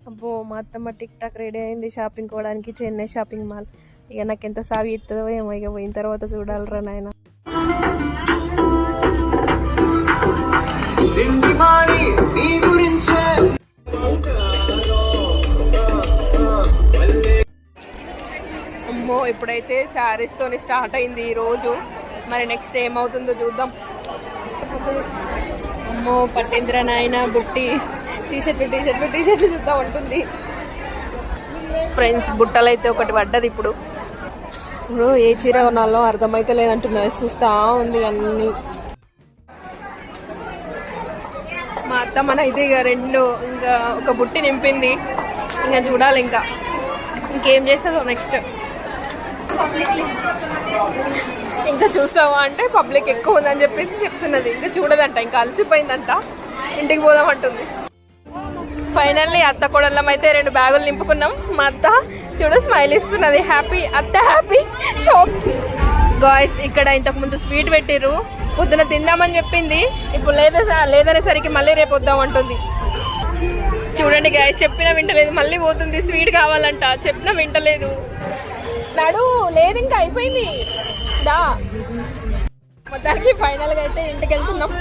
అబ్బో మా అత్తమ్మ టిక్ టాక్ రెడీ అయింది షాపింగ్ పోవడానికి చెన్నై షాపింగ్ మాల్. ఇక నాకు ఎంత సావి ఇస్తుందో ఏమో, ఇక పోయిన తర్వాత చూడాలరా నాయన. అమ్మో ఇప్పుడైతే శారీస్ తోని స్టార్ట్ అయింది ఈ రోజు. మరి నెక్స్ట్ ఏమవుతుందో చూద్దాం. అమ్మో పసేంద్ర నాయన బుట్టి టీషర్ట్లు చూద్దాం ఉంటుంది. ఫ్రెండ్స్ బుట్టలు అయితే ఒకటి పడ్డది. ఇప్పుడు ఏ చీర కొనాలో అర్థమైతే లేదంటున్నా, చూస్తా ఉంది అన్ని. మా అత్త మన అయితే ఇక ఇంకా ఒక బుట్టి నింపింది. ఇంకా చూడాలి ఇంకేం చేస్తుందో నెక్స్ట్. ఇంకా చూస్తావా అంటే పబ్లిక్ ఎక్కువ ఉందని చెప్పేసి చెప్తున్నది. ఇంకా చూడదంట, ఇంకా అలసిపోయిందంట, ఇంటికి పోదామంటుంది. ఫైనల్లీ అత్త కొడళ్ళం అయితే 2 బ్యాగులు నింపుకున్నాం. మా అత్త చూడ స్మైల్ ఇస్తున్నది, హ్యాపీ అత్త హ్యాపీ షాప్. గాయ్స్ ఇక్కడ ఇంతకుముందు స్వీట్ పెట్టిర్రు, పొద్దున తిందామని చెప్పింది. ఇప్పుడు లేదనేసరికి మళ్ళీ రేపు వద్దామంటుంది. చూడండి గాయ్స్, చెప్పినా వింటలేదు, మళ్ళీ పోతుంది. స్వీట్ కావాలంట, చెప్పినా వింటలేదు. నడు లేదు, ఇంకా అయిపోయింది దా. మొత్తానికి ఫైనల్గా అయితే ఇంటికి వెళ్తున్నాం.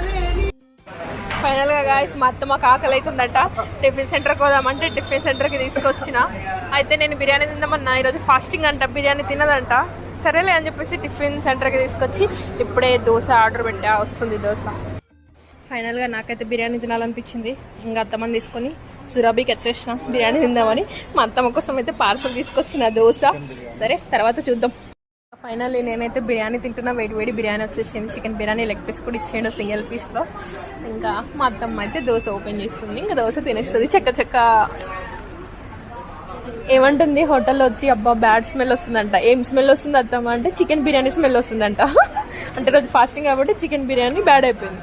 ఫైనల్గా గాయస్ మా అత్త మాకు ఆకలి అవుతుందట, టిఫిన్ సెంటర్కి పోదామంటే టిఫిన్ సెంటర్కి తీసుకొచ్చిన. అయితే నేను బిర్యానీ తిందామన్నా, ఈరోజు ఫాస్టింగ్ అంట, బిర్యానీ తినదంట. సరేలే అని చెప్పేసి టిఫిన్ సెంటర్కి తీసుకొచ్చి ఇప్పుడే దోశ ఆర్డర్ పెట్టా, వస్తుంది దోశ. ఫైనల్గా నాకైతే బిర్యానీ తినాలనిపించింది. ఇంకా అత్తమ్మని తీసుకొని సురభికి వచ్చేసిన బిర్యానీ తిందామని. మా అత్తమ్మ కోసం అయితే పార్సల్ తీసుకొచ్చిన దోశ. సరే తర్వాత చూద్దాం. ఫైనల్లీ నేనైతే బిర్యానీ తింటున్నా. వేడి బిర్యానీ వచ్చేసింది, చికెన్ బిర్యానీ, లెగ్ పీస్ కూడా ఇచ్చేయండు సింగిల్ పీస్లో. ఇంకా మా అత్తమ్మ అయితే దోశ ఓపెన్ చేస్తుంది, ఇంకా దోశ తినేస్తుంది చక్క. ఏమంటుంది హోటల్లో వచ్చి, అబ్బా బ్యాడ్ స్మెల్ వస్తుందంట. ఏం స్మెల్ వస్తుంది అత్తమ్మ అంటే చికెన్ బిర్యానీ స్మెల్ వస్తుందంట. అంటే రోజు ఫాస్టింగ్ కాబట్టి చికెన్ బిర్యానీ బ్యాడ్ అయిపోయింది.